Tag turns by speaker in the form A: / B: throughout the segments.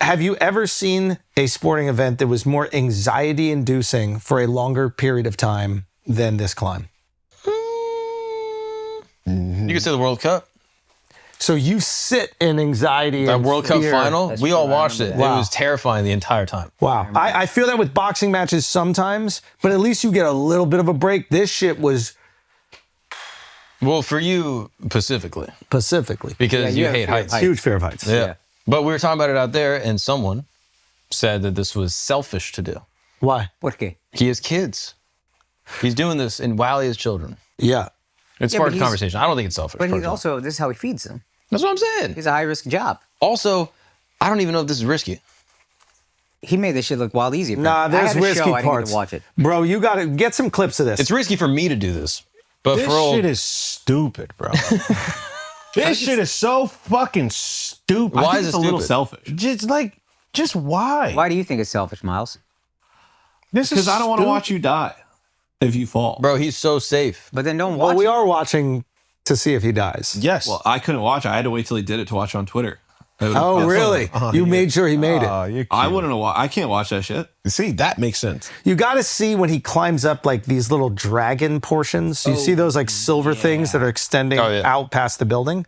A: have you ever seen a sporting event that was more anxiety-inducing for a longer period of time than this climb?
B: You could say the World Cup.
A: So you sit in anxiety.
B: That
A: and
B: World Cup
A: fear.
B: final, we all watched it.
A: Wow.
B: It was terrifying the entire time.
A: Wow. I feel that with boxing matches sometimes, but at least you get a little bit of a break. This shit was...
B: Well, for you, specifically. Because you hate heights.
A: Huge fear of heights.
B: Yeah. But we were talking about it out there, and someone said that this was selfish to do.
A: Why?
C: ¿Por qué?
B: He has kids. He's doing this while he has children.
A: Yeah.
B: It sparked a conversation. I don't think it's selfish.
C: But he's
B: personally.
C: also, this is how he feeds them.
B: That's what I'm saying.
C: It's a high-risk job.
B: Also, I don't even know if this is risky.
C: He made this shit look wild easy.
A: Nah, there's risky
C: I didn't get
A: parts.
C: to watch it.
A: Bro, you got to get some clips of this.
B: It's risky for me to do this. But
D: This
B: for old,
D: shit is stupid, bro. This shit is so fucking stupid.
B: Why
D: I think
B: is
D: it's
B: it
D: a little
B: stupid?
D: selfish. Just why?
C: Why do you think it's selfish, Miles?
D: This is
E: Because I don't want to
D: stupid.
E: watch you die if you fall.
B: bro, he's so safe.
C: But then don't watch
A: Well, we
C: it.
A: are watching to see if he dies.
D: Yes.
E: Well, I couldn't watch it. I had to wait till he did it to watch on Twitter.
A: Oh, really? You made sure he made it.
D: You're
E: I
D: cute.
E: wouldn't have. I can't watch that shit.
D: See, that makes sense.
A: You got to see when he climbs up like these little dragon portions. You see those like silver things that are extending out past the building.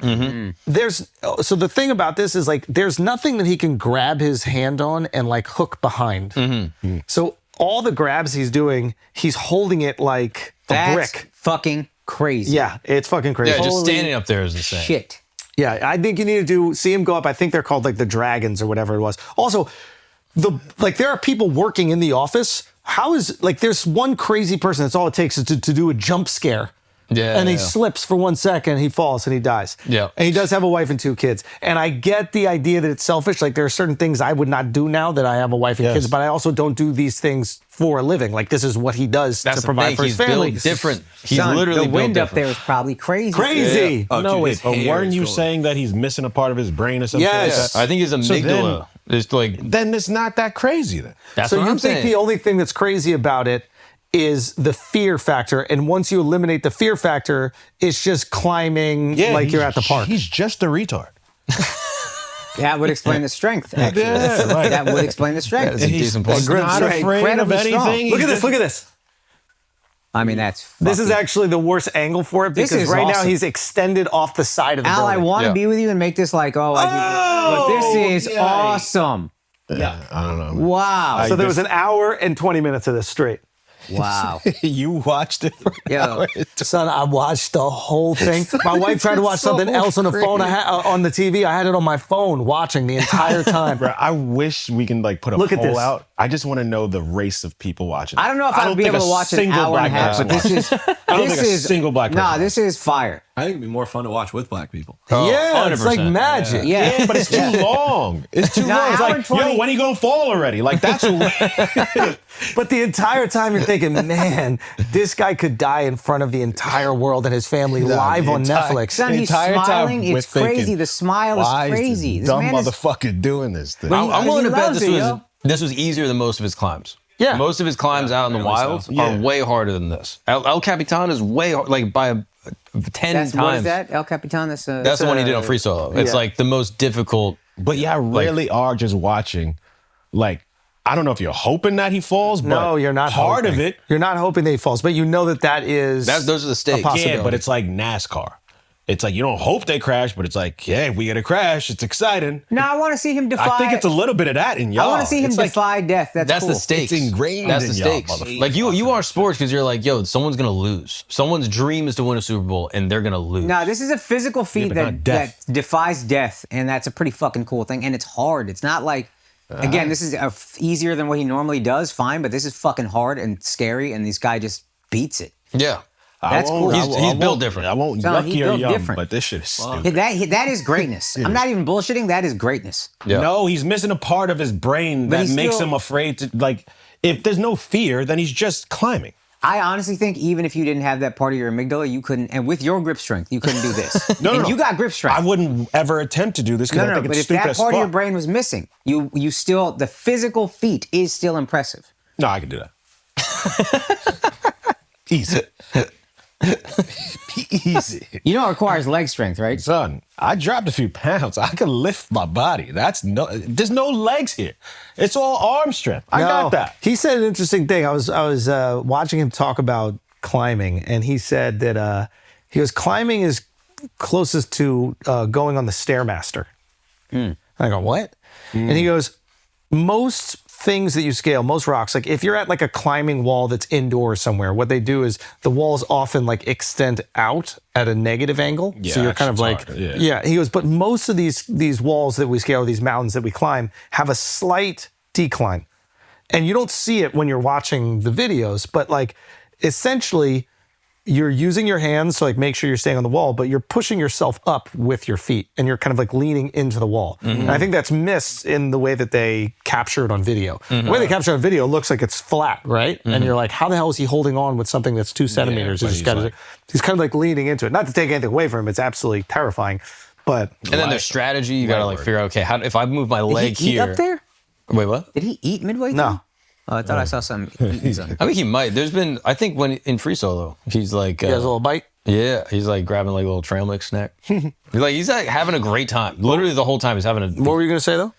A: So the thing about this is like there's nothing that he can grab his hand on and like hook behind. So all the grabs he's doing, he's holding it like a
C: That's
A: brick.
C: fucking crazy.
A: Yeah, it's fucking crazy.
B: Yeah, just
C: Holy
B: standing up there is insane.
C: Shit.
A: Yeah, I think you need to see him go up. I think they're called like the dragons or whatever it was. Also, there are people working in the office. How is like there's one crazy person that's all it takes is to do a jump scare.
B: Yeah.
A: And he slips for 1 second, he falls and he dies.
B: Yeah.
A: And he does have a wife and 2 kids. And I get the idea that it's selfish. Like there are certain things I would not do now that I have a wife and kids, but I also don't do these things for a living. Like this is what he does
B: That's
A: to
B: the
A: provide
B: thing.
A: for his
B: He's
A: family.
B: built different. He's
C: Son,
B: literally
C: the wind
B: built
C: up there
B: different.
C: is probably crazy.
A: Crazy.
E: Oh,
D: No,
E: dude,
D: it's,
E: his hair
D: weren't
E: is
D: you
E: going-
D: saying that he's missing a part of his brain or something?
A: Yes.
B: I think his amygdala is like.
D: Then it's not that crazy then.
B: That's
A: So
B: what
A: you
B: I'm
A: think
B: saying.
A: the only thing that's crazy about it is the fear factor, and once you eliminate the fear factor, it's just climbing like you're at the park.
D: He's just a retard.
C: That would explain the strength, actually.
D: Yeah, right.
C: That would explain the strength.
B: That's a decent point.
D: He's not afraid of
C: Incredibly strong.
D: anything.
A: Look at this, look at this.
C: I mean, that's
A: This is
C: fucking-
A: actually the worst angle for it
C: This
A: because
C: is
A: right now
C: awesome.
A: he's extended off the side of the
C: Al, I
A: building.
C: want to
B: Yeah.
C: be with you and make this like, but this is awesome.
D: Yeah, I don't know.
C: Wow.
A: So there was an hour and 20 minutes of this straight.
C: Wow.
D: You watched it for an
C: Yo.
D: hour.
A: Son, I watched the whole thing. My wife tried to watch
C: so
A: something else on the phone.
C: crazy.
A: On the TV. I had it on my phone watching the entire time.
D: Bro, I wish we can like put a
A: Look at
D: poll
A: this.
D: out. I just want to know the race of people watching.
C: I don't know if I'd be
D: think
C: able to
D: a
C: watch an
D: single
C: hour and a
D: black
C: half,
D: person
C: but this is
D: I don't
C: this
D: think a
C: is
D: single black person.
C: Nah, this is fire.
E: I think it'd be more fun to watch with black people.
A: Yeah, it's like
B: 100%.
A: magic.
C: Yeah,
D: But it's too long. It's too
C: Nah,
D: long. It's
C: hour
D: like,
C: and 20.
D: yo, when are you gonna fall already? Like that's a
A: But the entire time you're thinking, man, this guy could die in front of the entire world and his family live on Netflix.
C: Son, he's
D: entire time
C: smiling.
D: we're
C: It's crazy.
D: thinking,
C: The smile
D: why
C: is crazy.
D: Is
C: This
D: this dumb
C: man is-
D: motherfucker doing this thing.
C: But he-
B: I'm willing to bet
C: loves
B: this
C: it,
B: was
C: yo.
B: this was easier than most of his climbs.
A: Yeah.
B: Most of his climbs out in the wild are way harder than this. El Capitan is way like by 10
C: That's
B: times.
C: what is that? El Capitan. That's
B: That's the one he did on free solo. It's
A: yeah.
B: like the most difficult.
D: But yeah, I really are just watching. Like, I don't know if you're hoping that he falls, but
A: No, you're not.
D: part
A: hoping.
D: of it.
A: You're not hoping that he falls, but you know that is.
B: Those are the stakes.
A: a possibility.
D: Yeah, but it's like NASCAR. It's like you don't hope they crash, but it's like, yeah, if we get a crash, it's exciting.
C: No, I want to see him defy.
D: I think it's a little bit of that in y'all.
C: I want to see him
D: It's like,
C: defy death.
B: That's
C: cool.
B: the stakes.
D: It's ingrained
B: That's
D: in
B: the
D: y'all,
B: stakes.
D: motherfucker.
B: Like you are sports because you're like, yo, someone's gonna lose. Someone's dream is to win a Super Bowl, and they're gonna lose.
C: No, this is a physical feat
D: but
C: that,
D: not death.
C: that defies death, and that's a pretty fucking cool thing. And it's hard. It's not like, again, this is easier than what he normally does. Fine, but this is fucking hard and scary, and this guy just beats it.
B: Yeah,
C: That's cool.
B: He's built different.
D: I won't
C: No, he
D: yucky or
C: built
D: yum,
C: different.
D: but this shit is stupid.
C: That is greatness. I'm not even bullshitting. That is greatness.
B: Yeah.
D: No, he's missing a part of his brain
C: But
D: that
C: he's
D: makes
C: still-
D: him afraid to, like, if there's no fear, then he's just climbing.
C: I honestly think even if you didn't have that part of your amygdala, you couldn't, and with your grip strength, you couldn't do this.
D: No,
C: and
D: no.
C: you got grip strength.
D: I wouldn't ever attempt to do this because
C: No,
D: I think
C: but
D: it's
C: if
D: stupid
C: that
D: as
C: part of your
D: fuck.
C: brain was missing, you still, the physical feat is still impressive.
D: No, I can do that. Easy. Easy.
C: You know, it requires leg strength, right?
D: Son, I dropped a few pounds. I can lift my body. There's no legs here. It's all arm strength. I got that.
A: He said an interesting thing. I was watching him talk about climbing, and he said that he goes, climbing is closest to going on the Stairmaster. I go, what? And he goes, most things that you scale, most rocks, like if you're at like a climbing wall that's indoors somewhere, what they do is the walls often like extend out at a negative angle.
D: Yeah,
A: so you're kind of like,
D: harder, yeah.
A: He goes, but most of these walls that we scale, these mountains that we climb, have a slight decline. And you don't see it when you're watching the videos, but like essentially you're using your hands, so like make sure you're staying on the wall, but you're pushing yourself up with your feet and you're kind of like leaning into the wall. And I think that's missed in the way that they capture it on video. The way they capture it on video looks like it's flat, right? And you're like, how the hell is he holding on with something that's 2 centimeters?
D: but
A: he's kind of like leaning into it. Not to take anything away from him, it's absolutely terrifying. But
B: And then their strategy, you gotta like figure out, okay, how if I move my leg
C: Did he eat
B: here.
C: up there?
B: Wait, what?
C: Did he eat midway?
A: No.
C: through? Oh, I thought I saw some eating something.
B: I think he might. There's been, I think when in free solo, he's like,
A: he has a little bite.
B: yeah, he's like grabbing like a little trail mix snack. He's like having a great time. Literally the whole time he's having a.
A: What were you going to say though?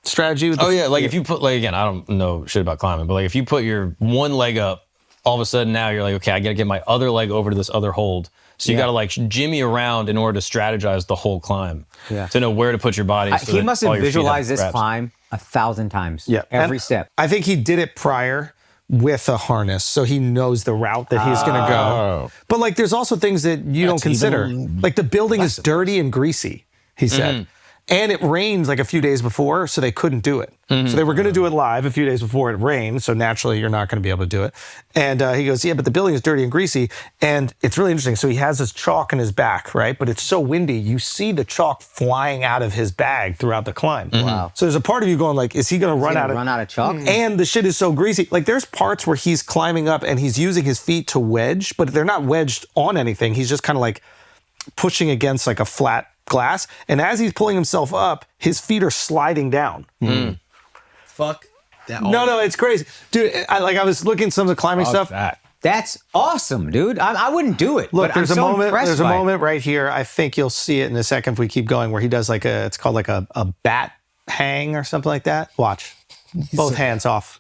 A: Strategy with the
B: Like if you put like, again, I don't know shit about climbing, but like if you put your one leg up, all of a sudden now you're like, okay, I got to get my other leg over to this other hold. So you got to like jimmy around in order to strategize the whole climb.
C: Yeah.
B: To know where to put your body.
C: He must have visualized this climb 1,000 times.
A: Yeah.
C: Every
A: And
C: step.
A: I think he did it prior with a harness, so he knows the route that he's going to go. But like, there's also things that you don't consider. Like the building is dirty and greasy, he said. And it rained like a few days before, so they couldn't do it. So they were going to do it live a few days before it rained, so naturally you're not going to be able to do it. And he goes, yeah, but the building is dirty and greasy. And it's really interesting. So he has this chalk in his back, right? But it's so windy, you see the chalk flying out of his bag throughout the climb. Wow. So there's a part of you going like, is he going to run out of
C: chalk?
A: And the shit is so greasy. Like there's parts where he's climbing up and he's using his feet to wedge, but they're not wedged on anything. He's just kind of like pushing against like a flat glass, and as he's pulling himself up, his feet are sliding down.
E: Fuck that.
A: No, it's crazy, dude. I was looking at some of the climbing stuff.
C: That's awesome, dude. I wouldn't do it.
A: Look,
C: but
A: there's
C: I'm
A: a
C: so
A: moment.
C: impressed
A: There's a
C: by it.
A: moment right here. I think you'll see it in a second if we keep going, where he does like it's called like a bat hang or something like that. Watch, both hands off.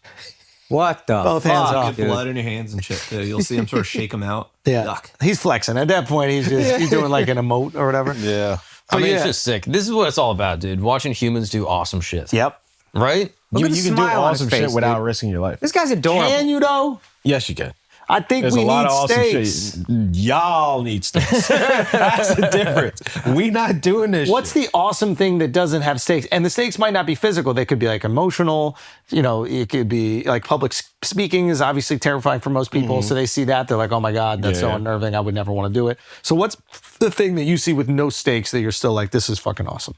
C: What the
A: Both
C: fuck,
A: hands off,
C: dude?
E: Blood in your hands and shit too. You'll see him sort of shake them out.
A: Yeah,
E: Yuck.
A: he's flexing at that point. He's doing like an emote or whatever.
B: Yeah. I mean, it's just sick. This is what it's all about, dude. Watching humans do awesome shit.
A: Yep.
B: Right?
C: Look at the
D: You can do
C: smile on his
D: awesome
C: face,
D: shit without
C: dude.
D: risking your life.
C: This guy's adorable.
A: Can you though?
D: Yes, you can.
A: I think
D: There's
A: we
D: a lot
A: need
D: of awesome
A: steaks.
D: shit. Y'all need steaks. That's the difference. We not doing this
A: What's
D: shit.
A: the awesome thing that doesn't have stakes? And the stakes might not be physical. They could be like emotional. You know, it could be like public speaking is obviously terrifying for most people. So they see that. They're like, oh my God, that's so unnerving. I would never want to do it. So what's the thing that you see with no stakes that you're still like, this is fucking awesome?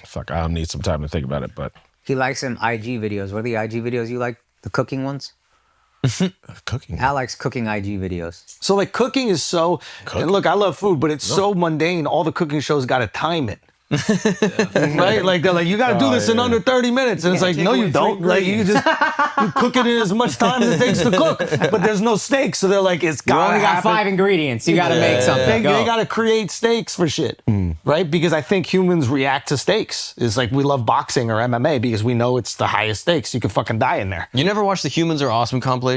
D: Fuck, I'll need some time to think about it, but
C: He likes some IG videos. What are the IG videos you like? The cooking ones?
D: cooking.
C: Al likes cooking IG videos.
A: So like cooking is so, and look, I love food, but it's so mundane. All the cooking shows got to time it. Right? Like they're like, you got to do this in under 30 minutes. And it's like, no, you don't. Like you just you cook it in as much time as it takes to cook. But there's no stakes. So they're like, it's
C: You
A: got
C: only got 5 ingredients. You got to make something.
A: They
C: Go.
A: got to create stakes for shit, right? Because I think humans react to stakes. It's like we love boxing or MMA because we know it's the highest stakes. You can fucking die in there.
B: You never watched the Humans Are Awesome compilation?